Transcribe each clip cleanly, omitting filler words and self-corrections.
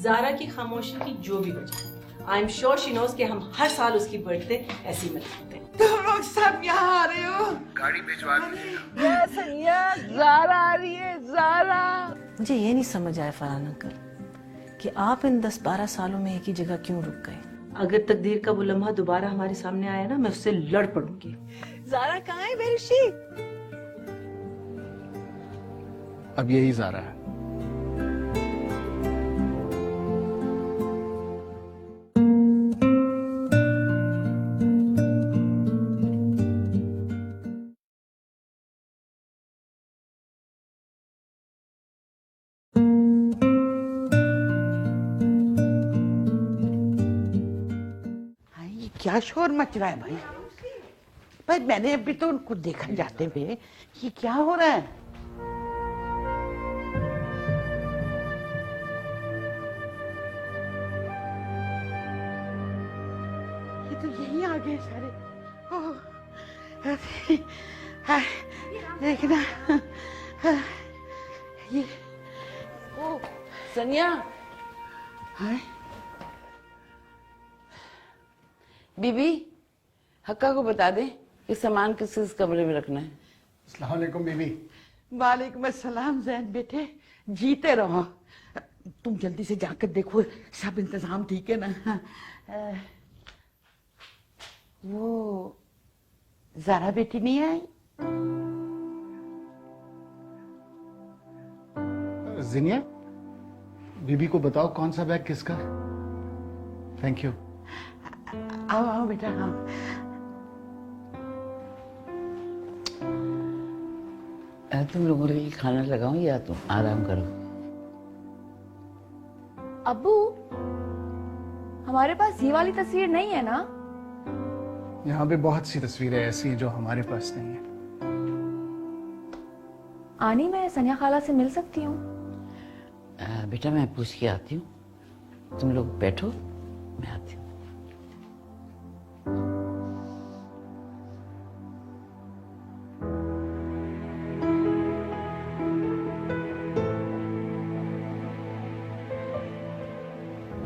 Zara की खामोशी की जो भी वजह, I am sure she knows कि हम हर साल उसकी बर्थडे ऐसी मनाते हैं। तुम लोग सब यहाँ आ रहे हो? गाड़ी भिजवा दीजिएगा। सैया, ज़ारा आ रही है, ज़ारा। मुझे ये नहीं समझ आया फरहान अंकल कि आप इन 10-12 सालों में एक ही जगह क्यों रुक गए। अगर तकदीर का वो लम्हा दोबारा हमारे सामने आया ना, मैं उससे लड़ पड़ूंगी। ज़ारा कहाँ है मेरी शी? अब यही ज़ारा है। ये क्या शोर मच रहा है भाई? भाई मैंने अभी तो उनको देखा जाते हुए। ये क्या हो रहा है? ये तो यहीं आ गए सारे। ओह, अरे, हाय, देखना ये। ओ सनिया, हाय बीबी, हक्का को बता दे कि सामान किस कमरे में रखना है। अस्सलाम वालेकुम बीबी। वालेकुम अस्सलाम जैन बेटे, जीते रहो। तुम जल्दी से जाकर देखो सब इंतजाम ठीक है ना। वो ज़ारा बेटी नहीं आई? जिनिया, बीबी को बताओ कौन सा बैग किसका। Thank you. आओ आओ बेटा, हाँ। तुम लोगों के लिए खाना लगाऊं या तुम आराम करो? अब्बू, हमारे पास ये वाली तस्वीर नहीं है ना? यहाँ पे बहुत सी तस्वीरें ऐसी हैं जो हमारे पास नहीं है। आनी, मैं सनिया खाला से मिल सकती हूँ? बेटा मैं पूछ के आती हूँ, तुम लोग बैठो, मैं आती हूँ।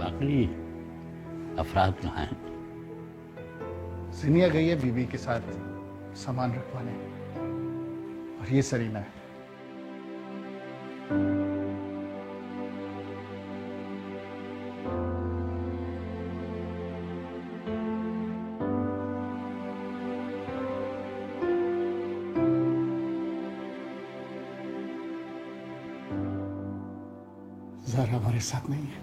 बाकी अफराद कहाँ हैं? जिनिया गई है बीबी के साथ सामान रखवाने, और ये सरीना है। ज़ारा हमारे साथ नहीं है।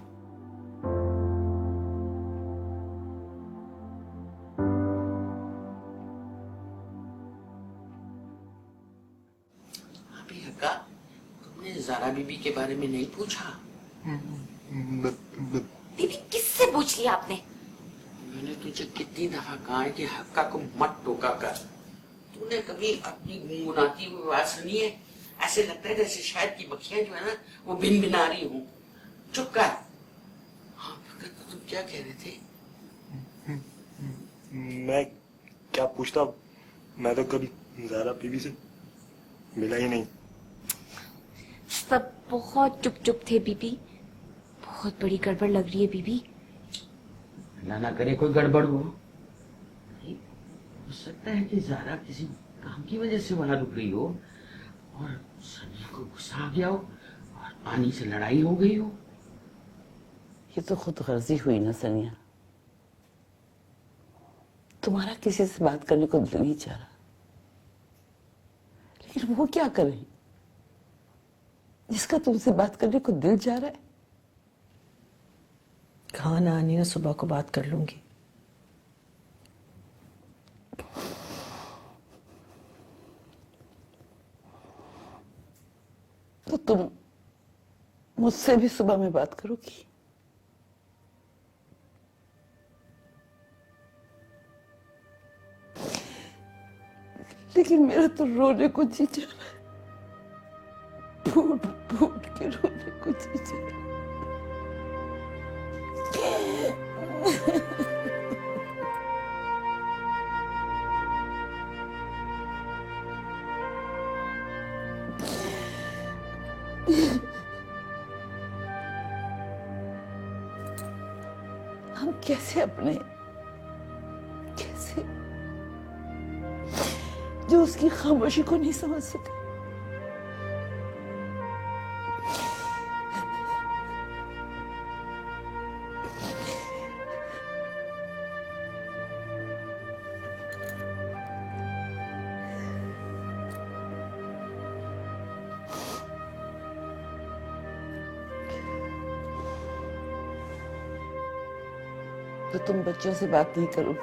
अभी हक्का, तुमने ज़ारा बीबी के बारे में नहीं पूछा? बीबी किससे पूछ लिया आपने? मैंने तुझे कितनी दफा कहा है कि हक्का को मत टोका कर। तूने कभी अपनी गुनगुनाती हुई आवाज सुनी है? ऐसे लगता है जैसे शायद की मक्खियां जो है ना वो भिन भिना रही हूँ। चुप कर। हाँ हक्का, तो तुम क्या कह रहे थे? मैं क्या पूछता, मैं तो कभी ज़ारा बीबी से मिला ही नहीं। सब बहुत चुप चुप थे बीबी। बहुत बड़ी गड़बड़ लग रही है बीबी। अल्लाह ना करे कोई गड़बड़ हो सकता है कि ज़ारा किसी काम की वजह से वहां रुक रही हो और सनिया को गुस्सा आ गया हो और पानी से लड़ाई हो गई हो। ये तो खुद गर्जी हुई ना सनिया। तुम्हारा किसी से बात करने को दिल नहीं चाह रहा, लेकिन वो क्या करे जिसका तुमसे बात करने को दिल चाह रहा है? कहा ना आनी, ना सुबह को बात कर लूंगी। तो तुम मुझसे भी सुबह में बात करोगी? लेकिन मेरा तो रोने को जी जा रहा है, फूट फूट के रोने को जी जा रहा है। कैसे अपने, कैसे जो उसकी खामोशी को नहीं समझ सके। तो तुम बच्चों से बात नहीं करोगी?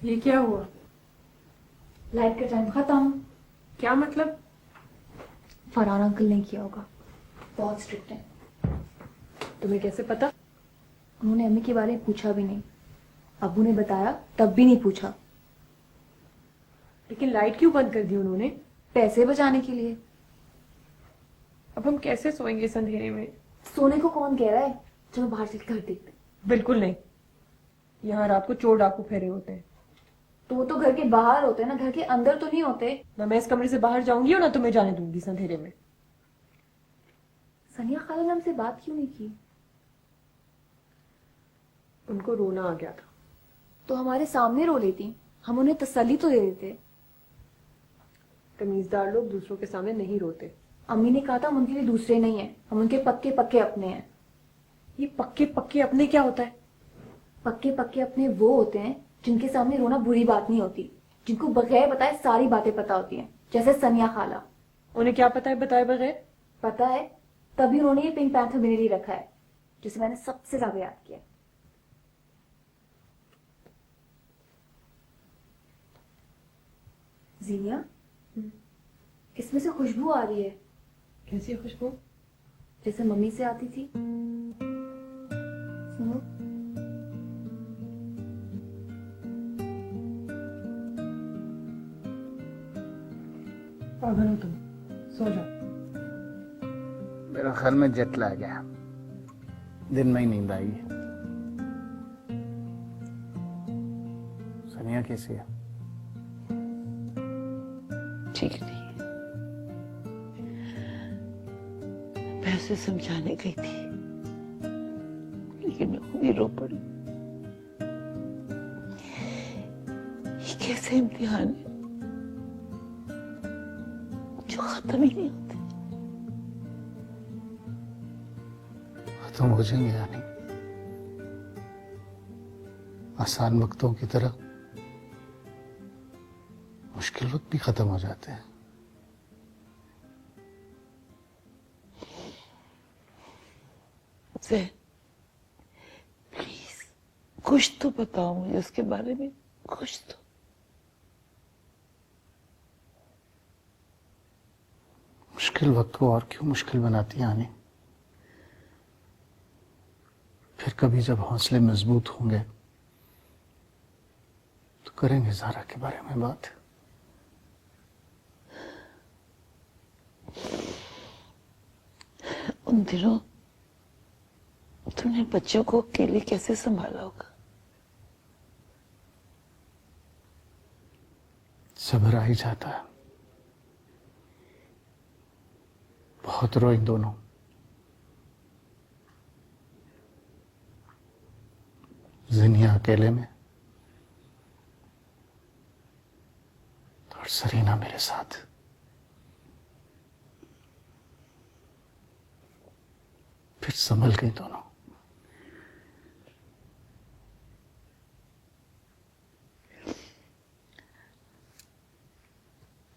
ये क्या हुआ? लाइट का टाइम खत्म। क्या मतलब? फरहान अंकल ने किया होगा, बहुत स्ट्रिक्ट है। तुम्हें कैसे पता? उन्होंने अम्मी के बारे में पूछा भी नहीं, अब्बू ने बताया तब भी नहीं पूछा। लेकिन लाइट क्यों बंद कर दी उन्होंने? पैसे बचाने के लिए। अब हम कैसे सोएंगे इस अंधेरे में? सोने को कौन कह रहा है? चलो बाहर से घर देखते। बिल्कुल नहीं, यहाँ रात को चोर डाकू फेरे होते हैं। तो वो तो घर के बाहर होते हैं ना, घर के अंदर तो नहीं होते। ना मैं इस कमरे से बाहर जाऊंगी और ना तुम्हें जाने दूंगी इस अंधेरे में। सनिया खाला ने हमसे बात क्यों नहीं की? उनको रोना आ गया था। तो हमारे सामने रो लेती, हम उन्हें तसल्ली तो दे देते। तमीजदार लोग दूसरों के सामने नहीं रोते। अम्मी ने कहा था हम उनके लिए दूसरे नहीं हैं, हम उनके पक्के पक्के अपने हैं। ये पक्के पक्के अपने क्या होता है? पक्के पक्के अपने वो होते हैं जिनके सामने रोना बुरी बात नहीं होती, जिनको बगैर बताए सारी बातें पता होती हैं, जैसे सनिया खाला। उन्हें क्या पता है बताए बगैर? पता है, तभी उन्होंने ये पिंक पैंथर मेरे लिए रखा है, जिसे मैंने सबसे ज्यादा याद किया। जीनिया, इसमें से खुशबू आ रही है। कैसी खुशबू? जैसे मम्मी से आती थी। सुनो। पागल हो तुम, सो जाओ। मेरा ख्याल में जेट लैग है, दिन में ही नींद आई है। सनिया कैसी है? ठीक नहीं है। मैं उसे समझाने गई थी, लेकिन मैं खुद ही रो पड़ी। ये कैसे इम्तिहान है जो खत्म ही नहीं होते। खत्म हो जाएंगे यानी आसान वक्तों की तरह मुश्किल वक्त भी खत्म हो जाते हैं। ज़ैन, प्लीज कुछ तो बताओ मुझे उसके बारे में, कुछ तो। मुश्किल वक्त को और क्यों मुश्किल बनाती है आनी? फिर कभी जब हौसले मजबूत होंगे तो करेंगे ज़ारा के बारे में बात। उन दिनों तुमने बच्चों को अकेले कैसे संभाला होगा? सब्र आ ही जाता है। बहुत रोई दोनों। जिनिया अकेले में और सरीना मेरे साथ। फिर संभल गई दोनों।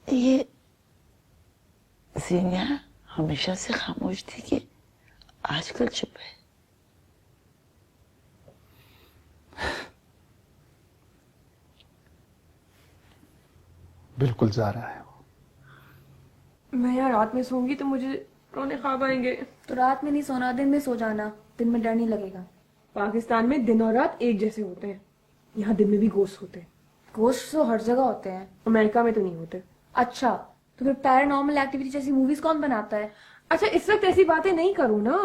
ये जिनिया हमेशा से खामोश थी कि आजकल चुप है? बिल्कुल ज़ारा है वो। मैं यहाँ रात में सोऊंगी तो मुझे रोने ख्वाब आएंगे। तो रात में नहीं सोना, दिन में सो जाना, दिन में डर नहीं लगेगा। पाकिस्तान में दिन और रात एक जैसे होते हैं, यहाँ दिन में भी गोश्त होते हैं। गोश्त तो हर जगह होते हैं। अमेरिका में तो नहीं होते। अच्छा, तो फिर पैरानॉर्मल एक्टिविटी जैसी मूवीज कौन बनाता है? अच्छा इस वक्त ऐसी बातें नहीं करूँ ना।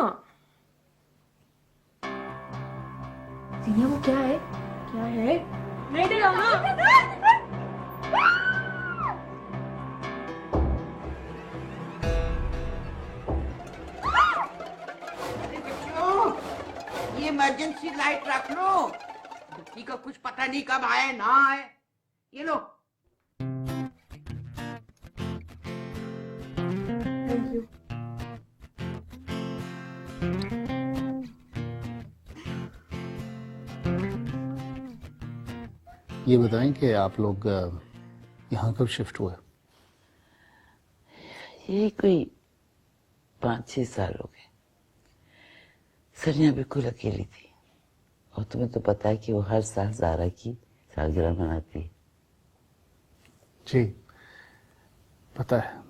सीनिया वो क्या है? क्या है? नहीं डराओ ना। ये इमरजेंसी लाइट रख लो, बच्ची का कुछ पता नहीं कब आए ना आए। ये लो। Thank you. ये बताएं कि आप लोग यहाँ कब शिफ्ट हुए? ये कोई 5-6 साल हो गए। सनिया बिल्कुल अकेली थी और तुम्हें तो पता है कि वो हर साल ज़ारा की सालगिरह मनाती है। जी पता है।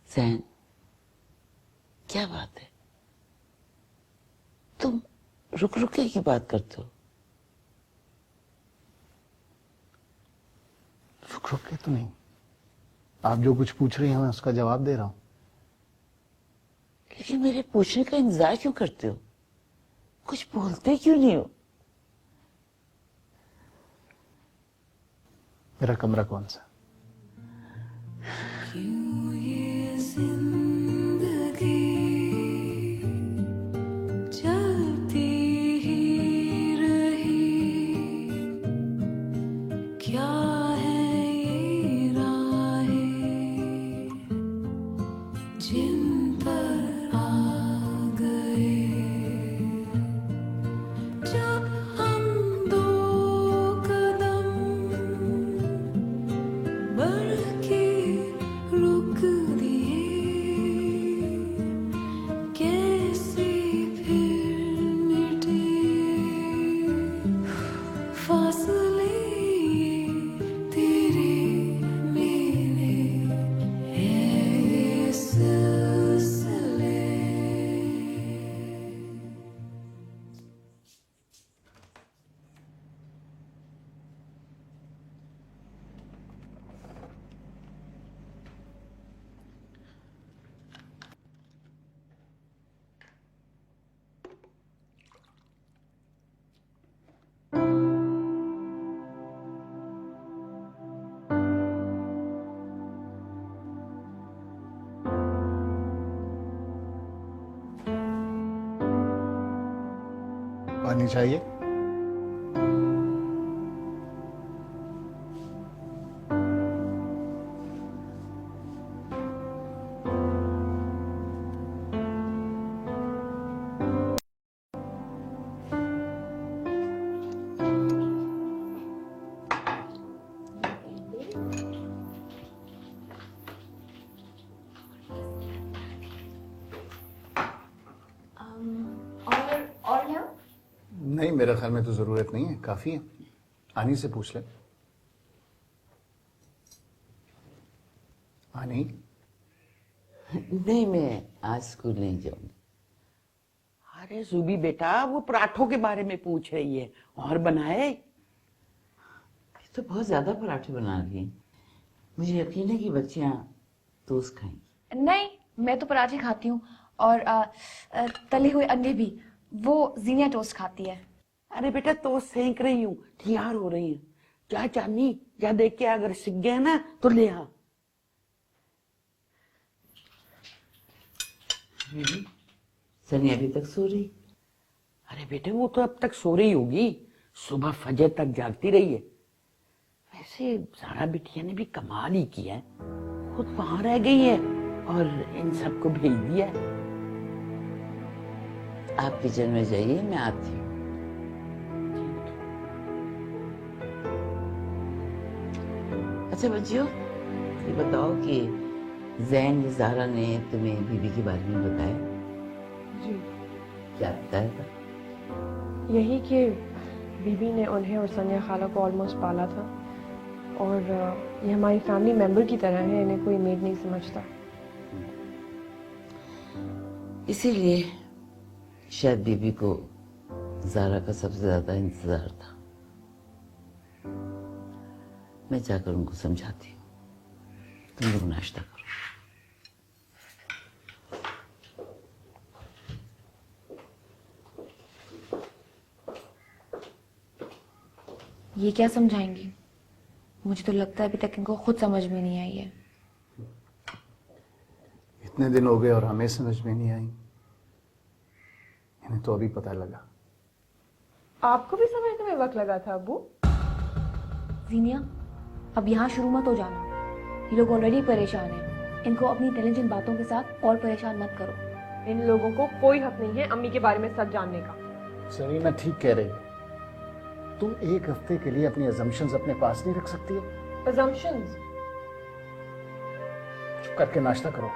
सैन, क्या बात है, तुम रुक रुक के की बात करते हो? रुक रुक के तो नहीं, आप जो कुछ पूछ रही हैं मैं उसका जवाब दे रहा हूं। लेकिन मेरे पूछने का इंतजार क्यों करते हो? कुछ बोलते क्यों नहीं हो? मेरा कमरा कौन सा? पानी चाहिए? और क्या? नहीं, मेरे ख्याल में तो जरूरत नहीं है, काफी है। आनी से पूछ ले। आनी? नहीं, मैं आज स्कूल नहीं जाऊंगी। अरे जुबी बेटा, वो पराठों के बारे में पूछ रही है, और बनाए? ये तो बहुत ज्यादा पराठे बना रही हैं। मुझे यकीन है कि बच्चियां टोस्ट खाएंगी। नहीं, मैं तो पराठे खाती हूँ और तले हुए अंडे भी। वो जीनिया टोस्ट खाती है। अरे बेटा, तो सेंक रही हूँ, तैयार हो रही है। जा चांदी, जा देख के अगर सिक गए ना तो ले आ। सनी अभी तक सो रही? अरे बेटे, वो तो अब तक सो रही होगी, सुबह फजर तक जागती रही है। वैसे सारा बिटिया ने भी कमाल ही किया है, खुद वहां रह गई है और इन सबको भेज दिया है। आप किचन में जाइए, मैं आती हूँ। अच्छा बच्चियों, ये बताओ कि जैन या ज़ारा ने तुम्हें बीबी के बारे में बताया? जी। क्या बताया था? यही कि बीबी ने उन्हें और सनिया खाला को ऑलमोस्ट पाला था और ये हमारी फैमिली मेंबर की तरह है, इन्हें कोई मेड नहीं समझता। इसीलिए शायद बीबी को ज़ारा का सबसे ज्यादा इंतजार था। मैं जाकर उनको समझाती हूँ। तुम लोग नाश्ता करो। ये क्या समझाएंगी? मुझे तो लगता है अभी तक इनको खुद समझ में नहीं आई है। इतने दिन हो गए और हमें समझ में नहीं आई, इन्हें तो अभी पता लगा। आपको भी समझने में वक्त लगा था अब्बू? जीनिया, अब यहाँ शुरू मत हो जाना। ये लोग ऑलरेडी परेशान हैं। इनको अपनी इंटेलिजेंट बातों के साथ और परेशान मत करो। इन लोगों को कोई हक नहीं है अम्मी के बारे में सच जानने का। सरीना ठीक कह रही है। तुम एक हफ्ते के लिए अपनी अजम्पशंस अपने पास नहीं रख सकती हो? Assumptions? चुप करके नाश्ता करो।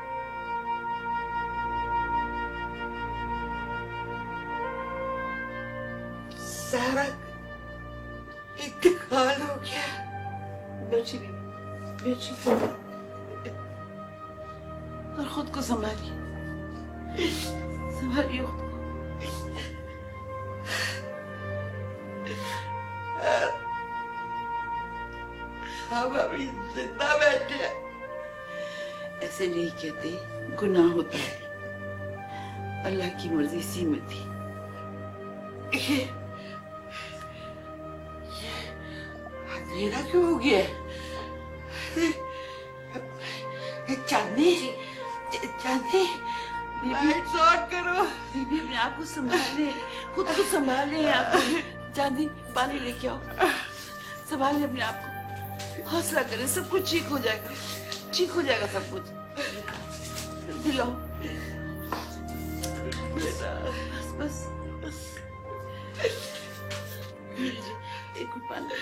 सारा इंतकाल हो गया। बची और खुद को संभालिए, संभालिए खुद को। हम अभी जिंदा बैठे हैं। ऐसे नहीं कहते, गुनाह होता है। अल्लाह की मर्जी सीमित थी। ये अंधेरा क्यों हो गया? चांदनी, चांदनी, लाइट्स ऑन करो। बीबी अपने आप को संभाले, खुद को संभाले। आप चांदनी पानी लेके आओ, संभाले अपने आप को। हौसला करें, सब कुछ ठीक हो जाएगा, ठीक हो जाएगा सब कुछ। दिलाओ बेटा, बस बस एक पानी।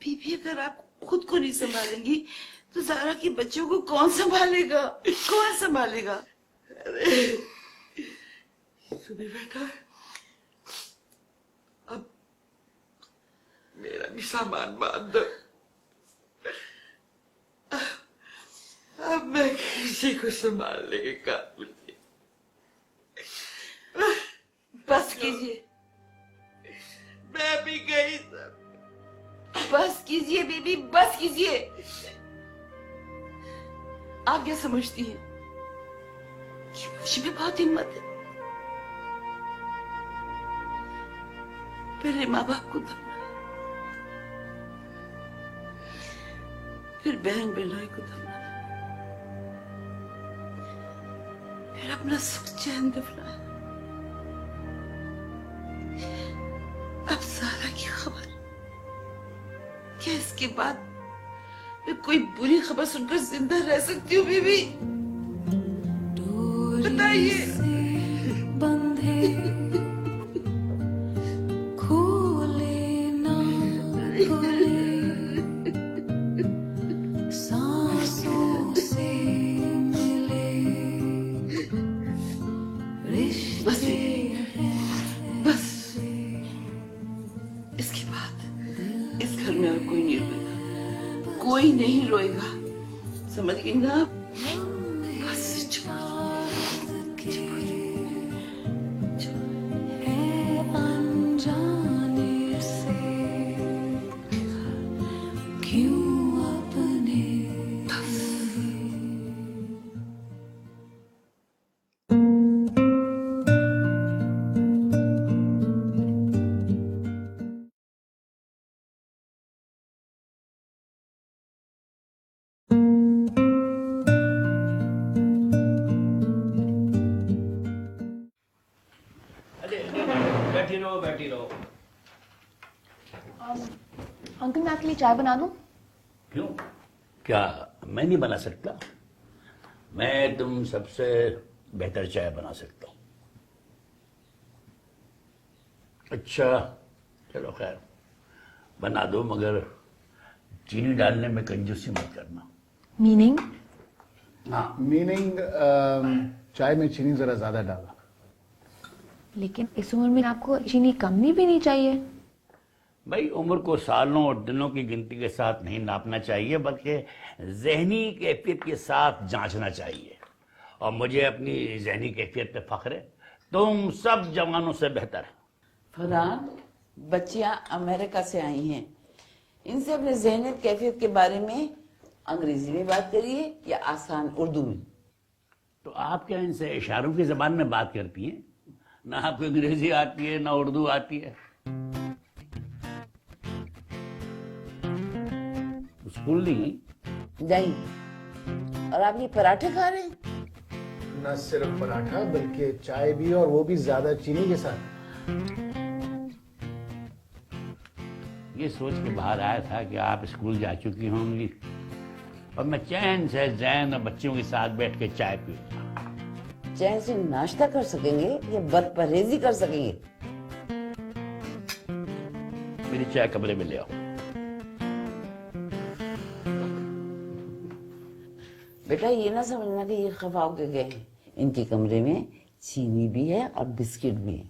बीबी अगर आप खुद को नहीं संभालेंगी तो ज़ारा के बच्चों को कौन संभालेगा? कौन संभालेगा? अरे सुबह बेटा, अब मेरा भी सामान बांध दो। अब मैं किसी को संभालने के काबिल नहीं। बस कीजिए, मैं भी गई सब। बस कीजिए बेबी, बस कीजिए। आप क्या समझती हैं कि मुझ में बहुत हिम्मत है? पहले माँ बाप को दबना, फिर बहन बहनोई को दबना, फिर अपना सुख चैन दबना। अब ज़ारा की खबर, क्या इसके बाद मैं कोई बुरी खबर सुनकर जिंदा रह सकती हूँ बीबी? बताइए। बस बस, इसके बाद इस घर में और कोई नहीं रोएगा, कोई नहीं रोएगा, समझ गई ना आप? बस चुप बैठी रहो। अंकल, मैं आपके लिए चाय बना दूं? क्यों? क्या मैं नहीं बना सकता? मैं तुम सबसे बेहतर चाय बना सकता हूँ। अच्छा चलो खैर बना दो, मगर चीनी डालने में कंजूसी मत करना। मीनिंग? हाँ, मीनिंग चाय में चीनी जरा ज्यादा डाला। लेकिन इस उम्र में आपको चीनी कम नहीं पीनी चाहिए। भाई उम्र को सालों और दिनों की गिनती के साथ नहीं नापना चाहिए, बल्कि जहनी कैफियत के साथ जांचना चाहिए। और मुझे अपनी जहनी कैफियत पे फख्र है, तुम सब जवानों से बेहतर है। फरहान, बच्चियां अमेरिका से आई हैं, इनसे अपने ज़हनियत कैफियत के बारे में अंग्रेजी में बात करिए या आसान उर्दू में। तो आप क्या इनसे इशारों की जबान में बात करती हैं? ना आपको अंग्रेजी आती है ना उर्दू आती है। स्कूल नहीं गई? नहीं। और आप ये पराठे खा रहे हैं? न सिर्फ पराठा बल्कि चाय भी, और वो भी ज्यादा चीनी के साथ। ये सोच के बाहर आया था कि आप स्कूल जा चुकी होंगी और मैं चैन से जैन और बच्चों के साथ बैठ के चाय पीऊंगा। चैन से नाश्ता कर सकेंगे या बदपरहेजी कर सकेंगे? मेरी चाय कमरे में ले आओ। बेटा ये ना समझना कि ये खफा होके गए हैं। इनके कमरे में चीनी भी है और बिस्किट भी है।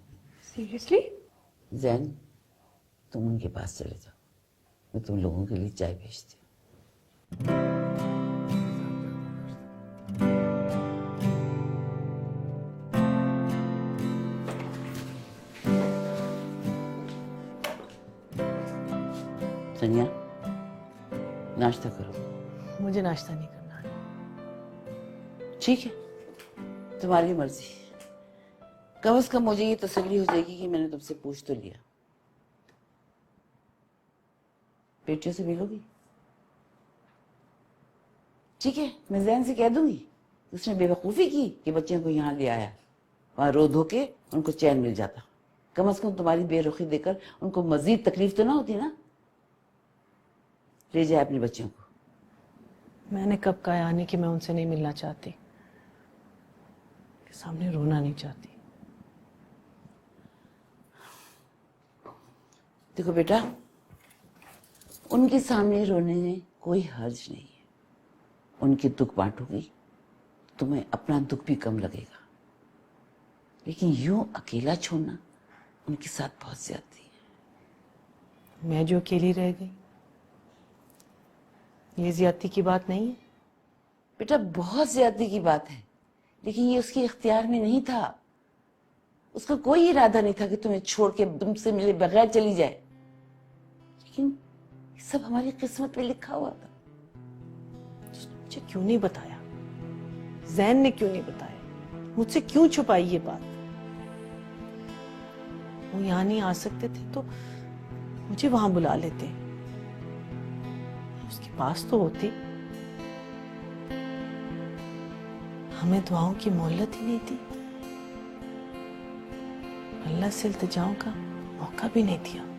सीरियसली? जैन तुम उनके पास चले जाओ, मैं तुम लोगों के लिए चाय भेजती हूँ। सनिया नाश्ता करो। मुझे नाश्ता नहीं करना है। ठीक है, तुम्हारी मर्जी। कम से कम मुझे ये तसल्ली हो जाएगी कि मैंने तुमसे पूछ तो लिया। बेटियों से मिलोगी? ठीक है, मैं जैन से कह दूंगी उसने बेवकूफी की कि बच्चों को यहाँ ले आया, वहां रो धो के उनको चैन मिल जाता। कम से कम तुम्हारी बेरुखी देकर उनको मजीद तकलीफ तो ना होती ना। ले जाए अपने बच्चों को। मैंने कब कहा आने कि मैं उनसे नहीं मिलना चाहती, के सामने रोना नहीं चाहती। देखो बेटा, उनके सामने रोने में कोई हर्ज नहीं है। उनके दुख बांटोगी तुम्हें अपना दुख भी कम लगेगा, लेकिन यूं अकेला छोड़ना उनके साथ बहुत ज्यादती है। मैं जो अकेली रह गई, ये ज्यादती की बात नहीं है? बेटा बहुत ज्यादती की बात है, लेकिन ये उसके इख्तियार में नहीं था। उसका कोई इरादा नहीं था कि तुम्हें छोड़ के तुमसे मिले बगैर चली जाए, लेकिन सब हमारी किस्मत में लिखा हुआ था। मुझे क्यों नहीं बताया? जैन ने क्यों नहीं बताया? मुझसे क्यों छुपाई ये बात? वो यहाँ नहीं आ सकते थे तो मुझे वहां बुला लेते, उसके पास तो होती। हमें दुआओं की मोहलत ही नहीं दी, अल्लाह से इल्तिजाओं का मौका भी नहीं दिया।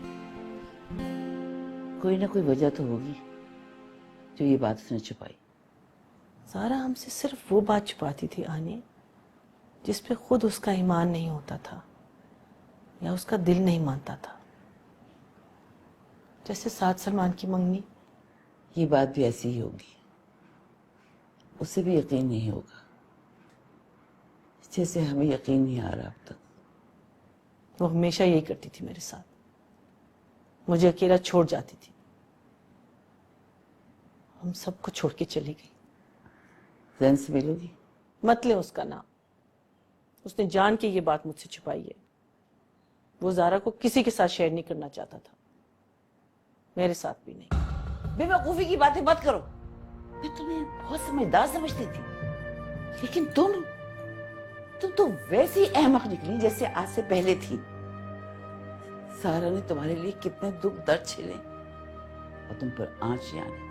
कोई ना कोई वजह तो होगी जो ये बात उसने छुपाई। सारा हमसे सिर्फ वो बात छुपाती थी आने, जिस पे खुद उसका ईमान नहीं होता था या उसका दिल नहीं मानता था। जैसे सात सलमान की मंगनी। ये बात भी ऐसी ही होगी, उसे भी यकीन नहीं होगा जैसे हमें यकीन नहीं आ रहा अब तक। वो हमेशा यही करती थी मेरे साथ, मुझे अकेला छोड़ जाती थी। हम सबको छोड़ के चली गई। जैन से मिलोगी? मत ले उसका नाम, उसने जान के ये बात मुझसे छुपाई है। वो ज़ारा को किसी के साथ शेयर नहीं करना चाहता था, मेरे साथ भी नहीं। बेवकूफी की बातें मत करो। मैं तुम्हें बहुत समझदार समझती थी, लेकिन तुम तो वैसी अहमक निकली जैसे आज से पहले थी। सारा ने तुम्हारे लिए कितने दुख दर्द झेले और तुम पर आंच आने दी।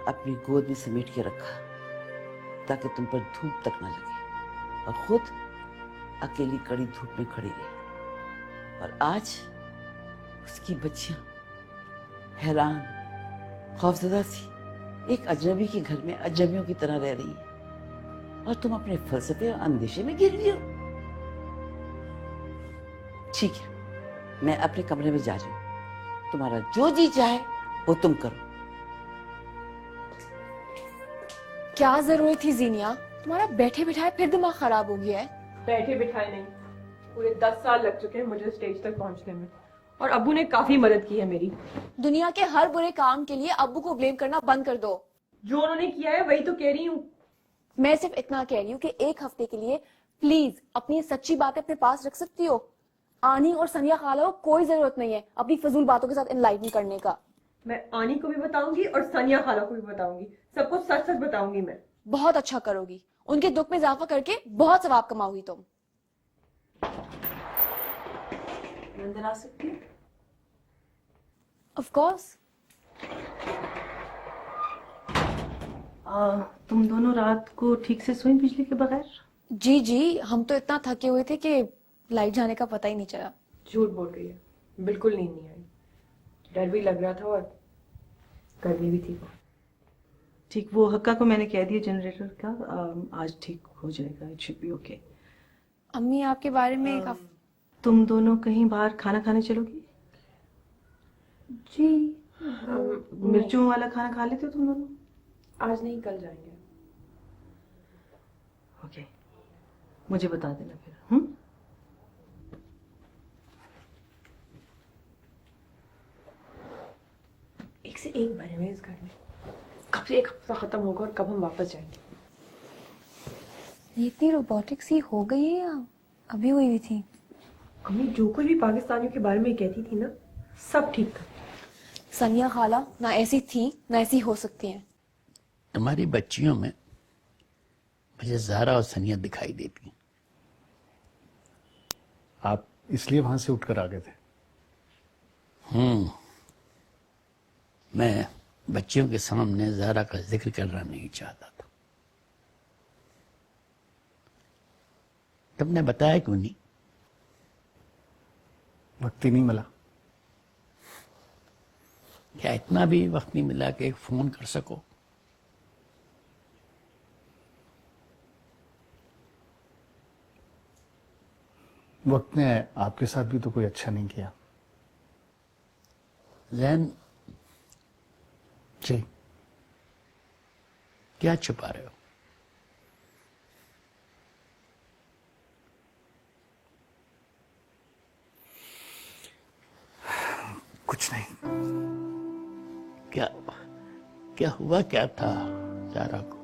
अपनी गोद में समेट के रखा ताकि तुम पर धूप तक ना लगे, और खुद अकेली कड़ी धूप में खड़ी रही। और आज उसकी बच्चियां हैरान खौफजदा सी एक अजनबी के घर में अजनबियों की तरह रह रही है, और तुम अपने फलसफे और अंदेशे में गिर गई हो। ठीक है, मैं अपने कमरे में जा रही हूं। तुम्हारा जो जी चाहे वो तुम करो। क्या जरूरत थी जीनिया? तुम्हारा बैठे बिठाए फिर दिमाग खराब हो गया है। बैठे बिठाए नहीं, पूरे 10 साल लग चुके हैं मुझे स्टेज तक पहुंचने में, और अब्बू ने काफी मदद की है मेरी। दुनिया के हर बुरे काम के लिए अब्बू को ब्लेम करना बंद कर दो। जो उन्होंने किया है वही तो कह रही हूँ। मैं सिर्फ इतना कह रही हूँ कि एक हफ्ते के लिए प्लीज अपनी सच्ची बातें अपने पास रख सकती हो। आनी और सनिया खाला को कोई जरूरत नहीं है अपनी फजूल बातों के साथ इनलाइटन करने का। मैं आनी को भी बताऊंगी और सानिया खाला को भी बताऊंगी, सबको सच सच बताऊंगी मैं। बहुत अच्छा करोगी, उनके दुख में इजाफा करके बहुत सवाब कमाओगी तुम। अंदर आ सकती हूँ? Of course. तुम दोनों रात को ठीक से सोई बिजली के बगैर? जी जी, हम तो इतना थके हुए थे कि लाइट जाने का पता ही नहीं चला। झूठ बोल रही है, बिल्कुल नींद नहीं आई। डर भी लग रहा था और गर्मी भी थी वो। ठीक, वो हक्का को मैंने कह दिया जनरेटर का, आज ठीक हो जाएगा, इट शुड बी ओके। अम्मी आपके बारे में तुम दोनों कहीं बाहर खाना खाने चलोगी? जी मिर्चों वाला खाना खा लेते हो तुम दोनों? आज नहीं, कल जाएंगे। ओके, मुझे बता देना फिर। एक से एक भरे हुए इस घर में, कब से एक हफ्ता खत्म होगा और कब हम वापस जाएंगे? ये इतनी रोबोटिक्स ही हो गई है या अभी हुई हुई थी? अम्मी जो कुछ भी पाकिस्तानियों के बारे में कहती थी ना, सब ठीक था। सनिया खाला ना ऐसी थी ना ऐसी हो सकती हैं। तुम्हारी बच्चियों में मुझे ज़ारा और सनिया दिखाई देती हैं। आप इसलिए वहां से उठकर आ गए थे? मैं बच्चियों के सामने ज़ारा का जिक्र करना नहीं चाहता था। तुमने बताया क्यों नहीं? वक्त ही नहीं मिला। क्या इतना भी वक्त नहीं मिला कि एक फोन कर सको? वक्त ने आपके साथ भी तो कोई अच्छा नहीं किया। जैन, जी क्या छुपा रहे हो? कुछ नहीं। क्या क्या हुआ, क्या था ज़ारा को?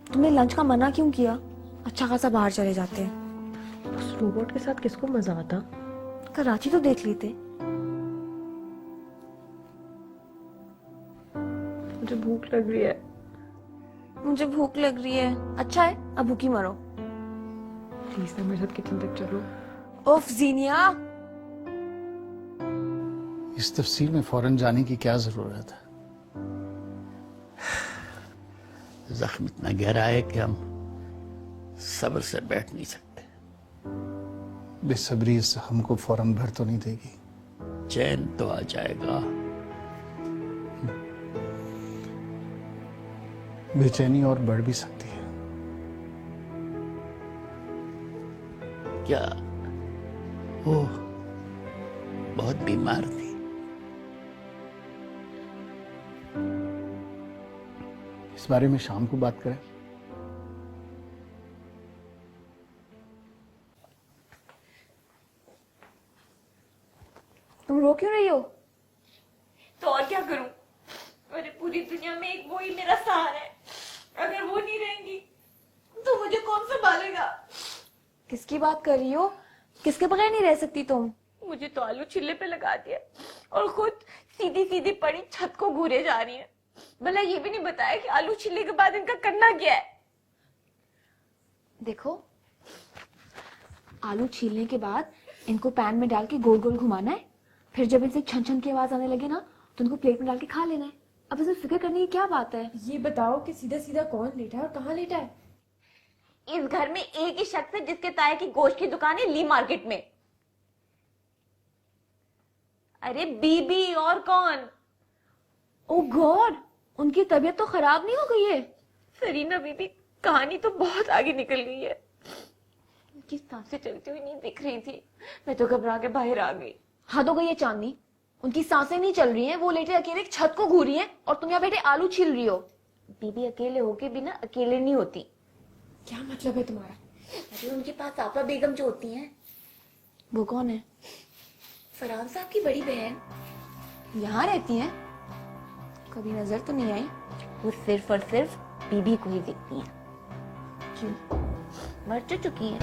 तुमने लंच का मना क्यों किया? अच्छा खासा बाहर चले जाते हैं। उस रोबोट के साथ किसको मजा आता? कराची तो देख लेते। मुझे भूख लग रही है। मुझे भूख लग रही है। अच्छा है, अब भूखी मरो। प्लीज ना मेरे साथ किचन तक चलो। उफ जीनिया, इस तफसील में फौरन जाने की क्या जरूरत है? जख्म इतना गहरा है कि हम सब्र से बैठ नहीं सकते। बेसब्री इस हमको फौरन भर तो नहीं देगी? चैन तो आ जाएगा। बेचैनी और बढ़ भी सकती है। क्या वो बहुत बीमार थी? इस बारे में शाम को बात करें। तुम रो क्यों रही हो? तो और क्या करूं? अरे पूरी दुनिया में एक वो ही मेरा सहारा है। अगर वो नहीं रहेंगी तो मुझे कौन संभालेगा? किसकी बात कर रही हो? किसके बगैर नहीं रह सकती तुम? मुझे तो आलू चिल्ले पे लगा दिया और खुद सीधी सीधी पड़ी छत को घूरे जा रही है। भला ये भी नहीं बताया कि आलू चिल्ले के बाद इनका करना क्या है। देखो, आलू छीलने के बाद इनको पैन में डाल के गोल गोल घुमाना है। फिर जब इनसे छन छन की आवाज आने लगे ना तो इनको प्लेट में डाल के खा लेना है। अब इसमें फिक्र करने की क्या बात है? ये बताओ कि सीधा सीधा कौन लेटा है और कहाँ लेटा है? इस घर में एक ही शख्स है जिसके ताए की गोश्त की दुकान है ली मार्केट में। अरे बीबी, और कौन? ओ गॉड, उनकी तबीयत तो खराब नहीं हो गई है? सरीना बीबी, कहानी तो बहुत आगे निकल गई है। उनकी सांसें चलती हुई नहीं दिख रही थी। मैं तो घबरा के बाहर आ गई। हद हो गई है चांदनी, उनकी सांसें नहीं चल रही हैं, वो लेटे अकेले छत को घूर रही हैं और तुम यहाँ बैठे आलू छील रही हो। बीबी अकेले होके भी ना अकेले नहीं होती। क्या मतलब है तुम्हारा? अरे उनके पास आपा बेगम जो होती हैं। वो कौन है? फरहान साहब की बड़ी बहन। यहाँ रहती हैं? कभी नजर तो नहीं आई। वो सिर्फ और सिर्फ बीबी को ही देखती हैं। क्यों? मर तो चुकी हैं।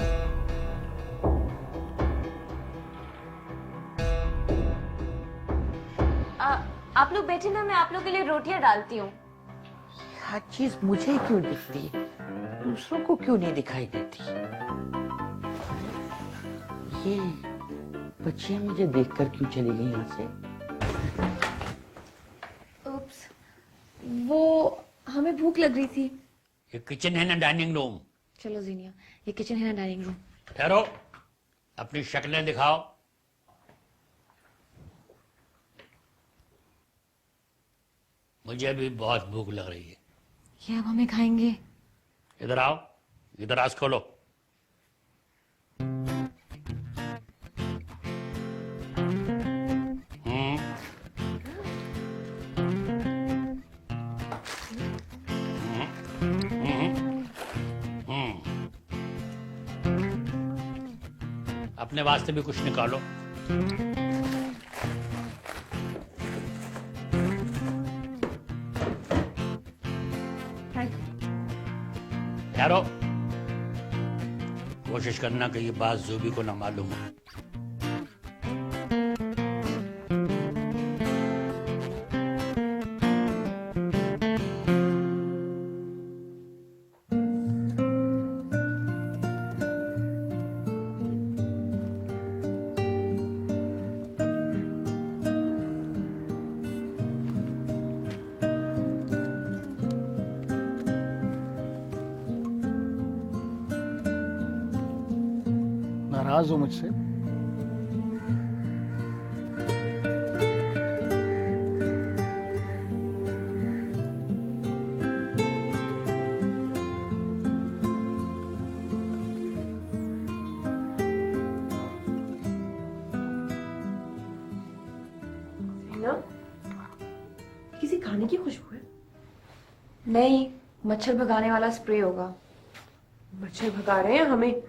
आप लोग बैठे ना, मैं आप लोग के लिए रोटियां डालती हूँ। हर चीज मुझे क्यों दिखती है, दूसरों को क्यों नहीं दिखाई देती? ये बच्चियां मुझे देखकर क्यों चली गई यहाँ से? उप्स, वो हमें भूख लग रही थी। ये किचन है ना डाइनिंग रूम? चलो जीनिया, ये किचन है ना डाइनिंग रूम। ठहरो, अपनी शक्लें दिखाओ। मुझे भी बहुत भूख लग रही है। ये अब हमें खाएंगे। इधर आओ, इधर आस खोलो। अपने वास्ते भी कुछ निकालो। ठहरो, कोशिश करना कि ये बात ज़ूबी को ना मालूम हो। नाराज हो मुझसे? किसी खाने की खुशबू है? नहीं, मच्छर भगाने वाला स्प्रे होगा। मच्छर भगा रहे हैं हमें?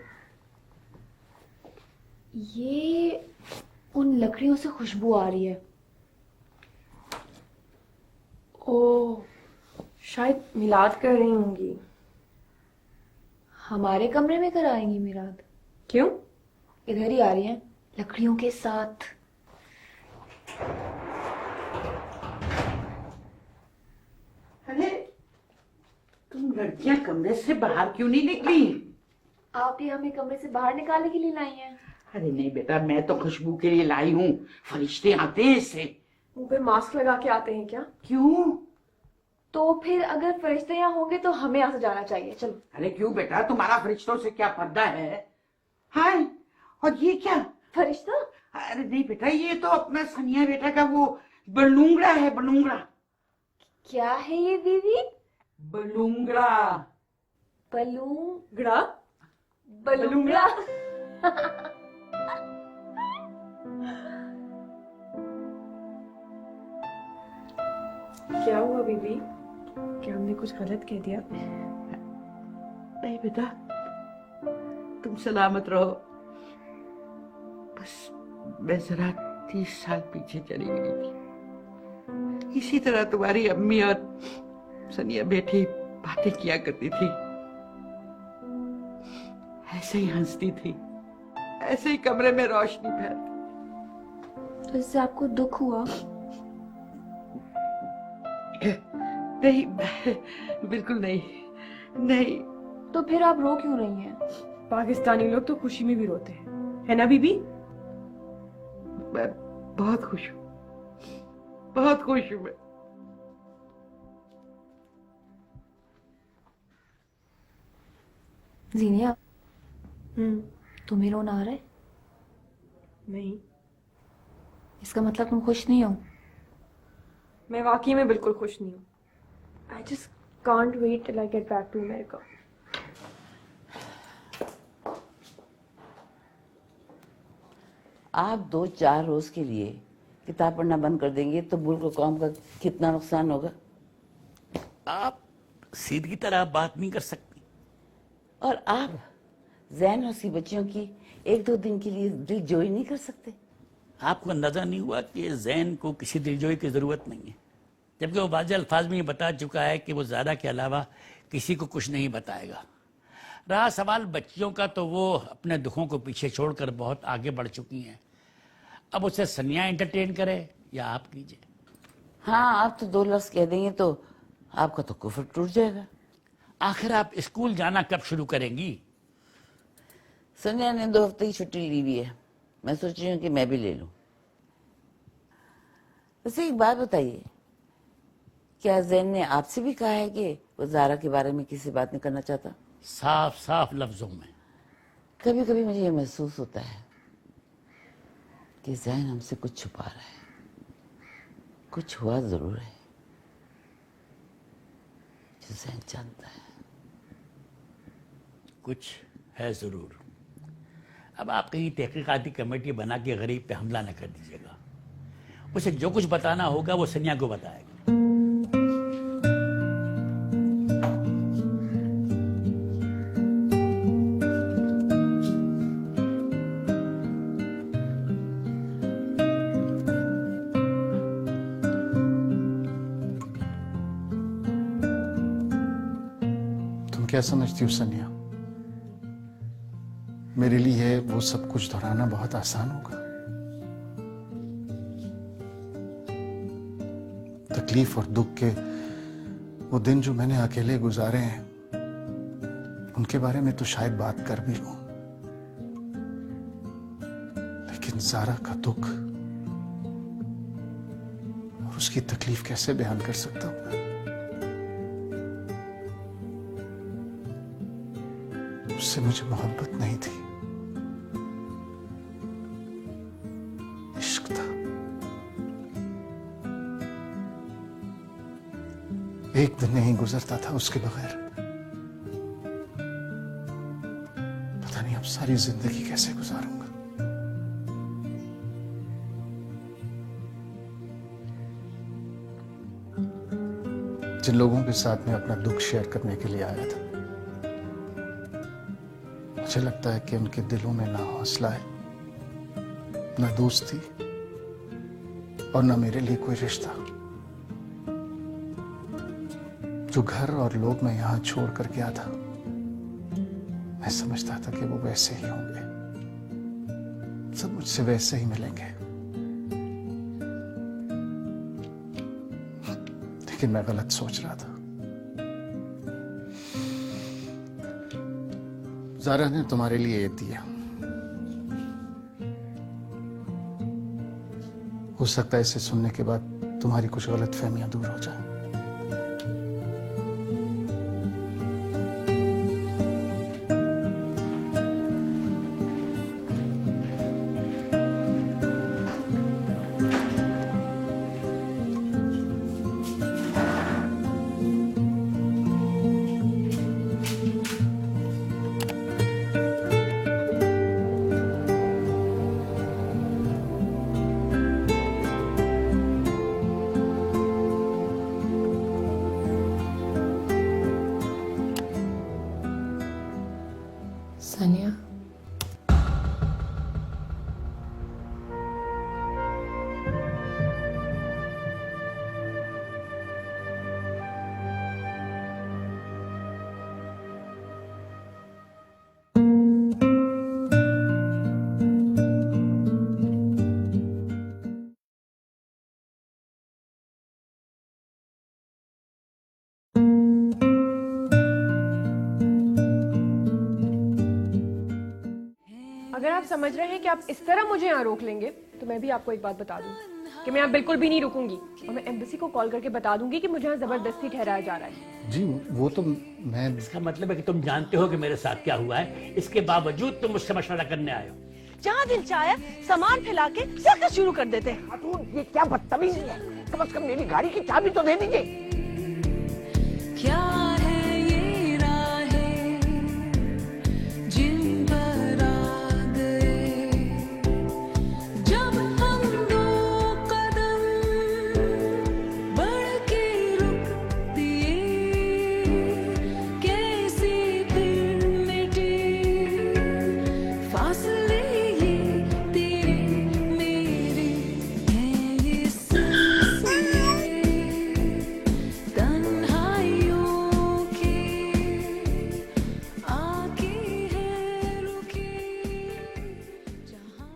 ये उन लकड़ियों से खुशबू आ रही है। ओह, शायद मिलाद कर रही होंगी। हमारे कमरे में कराएंगी मिलाद? क्यों? इधर ही आ रही हैं, लकड़ियों के साथ। अरे तुम लड़कियां कमरे से बाहर क्यों नहीं निकली? आप ही हमें कमरे से बाहर निकालने के लिए लाई हैं। अरे नहीं बेटा, मैं तो खुशबू के लिए लाई हूँ। फरिश्ते आते हैं इससे। मुंह पे मास्क लगा के आते हैं क्या? क्यों? तो फिर अगर फरिश्ते यहाँ होंगे तो हमें यहाँ से जाना चाहिए। चलो। अरे क्यों बेटा, तुम्हारा फरिश्तों से क्या पर्दा है? हाय, और ये क्या? फरिश्ता? अरे नहीं बेटा, ये तो अपना सनिया बेटा का वो बलूंगड़ा है, बलूंगड़ा। क्या है ये दीदी? बलूंगड़ा। बलूंगड़ा? बलूंगड़ा। क्या हुआ बीबी? क्या हमने कुछ गलत कह दिया? नहीं बेटा, तुम सलामत रहो। बस मैं जरा 30 साल पीछे चली गई थी। इसी तरह तुम्हारी अम्मी और सनिया बेटी बातें किया करती थी। ऐसे ही हंसती थी, ऐसे ही कमरे में रोशनी फैलती। तो इससे आपको दुख हुआ? नहीं, बिल्कुल नहीं, नहीं। तो फिर आप रो क्यों रही हैं? पाकिस्तानी लोग तो खुशी में भी रोते हैं, है ना बीबी? मैं बहुत खुश हूँ, बहुत खुश हूँ मैं। जीनिया, तुम्हें रोना आ रहा है? नहीं। इसका मतलब तुम खुश नहीं हो? मैं वाकई में बिल्कुल खुश नहीं हूँ। I just can't wait till I get back to America. आप 2-4 रोज के लिए किताब पढ़ना बंद कर देंगे तो मुल्क और कौम का कितना नुकसान होगा? आप सीधी तरह बात नहीं कर सकती। और आप जैन और उसकी बच्चियों की 1-2 दिन के लिए दिलजोई नहीं कर सकते? आपको अंदाजा नहीं हुआ कि जैन को किसी दिलजोई की जरूरत नहीं है, जबकि वो वाज़ेह अल्फाज में ये बता चुका है कि वो ज़्यादा के अलावा किसी को कुछ नहीं बताएगा। रहा सवाल बच्चियों का, तो वो अपने दुखों को पीछे छोड़कर बहुत आगे बढ़ चुकी हैं। अब उसे सनिया एंटरटेन करे या आप कीजिए। हाँ, आप तो 2 लफ्ज कह देंगे तो आपका तो कुफ्र टूट जाएगा। आखिर आप स्कूल जाना कब शुरू करेंगी? सोनिया ने 2 हफ्ते की छुट्टी ली हुई है, मैं सोच रही हूँ कि मैं भी ले लूं। वैसे एक बात बताइए, क्या जैन ने आपसे भी कहा है कि वो ज़ारा के बारे में किसी बात नहीं करना चाहता? साफ साफ लफ्जों में। कभी कभी मुझे ये महसूस होता है कि जैन हमसे कुछ छुपा रहा है। कुछ हुआ जरूर है जो जैन जानता है। कुछ है जरूर। अब आप कहीं तहकीकाती कमेटी बना के गरीब पे हमला न कर दीजिएगा। उसे जो कुछ बताना होगा वो सनिया को बताएगा। तुम क्या समझती हो सनिया, मेरे लिए वो सब कुछ दोहराना बहुत आसान होगा? तकलीफ और दुख के वो दिन जो मैंने अकेले गुजारे हैं, उनके बारे में तो शायद बात कर भी लूं, लेकिन ज़ारा का दुख और उसकी तकलीफ कैसे बयान कर सकता हूं? उससे मुझे मोहब्बत नहीं थी, इश्क था। एक दिन नहीं गुजरता था उसके बगैर। पता नहीं अब सारी जिंदगी कैसे गुजारूंगा। जिन लोगों के साथ मैं अपना दुख शेयर करने के लिए आया था, मुझे लगता है कि उनके दिलों में ना हौसला है, ना दोस्ती और ना मेरे लिए कोई रिश्ता। जो घर और लोग मैं यहां छोड़ कर गया था, मैं समझता था कि वो वैसे ही होंगे, सब मुझसे वैसे ही मिलेंगे, लेकिन मैं गलत सोच रहा था। ज़ारा ने तुम्हारे लिए ये दिया, हो सकता है इसे सुनने के बाद तुम्हारी कुछ गलत फहमियां दूर हो जाए। सानिया, अगर आप समझ रहे हैं कि आप इस तरह मुझे यहाँ रोक लेंगे, तो मैं भी आपको एक बात बता दूं कि मैं यहाँ बिल्कुल भी नहीं रुकूंगी और मैं एम्बेसी को कॉल करके बता दूंगी कि मुझे यहाँ जबरदस्ती ठहराया जा रहा है। जी वो तो मैं। इसका मतलब है कि तुम जानते हो कि मेरे साथ क्या हुआ है, इसके बावजूद तुम मुझसे मशवरा करने आए हो। जहाँ दिल चाहे सामान फैला के सर्कस शुरू कर देते हैं। ये क्या बदतमीजी है? कम से कम मेरी गाड़ी की चाबी तो दे दीजिए। क्या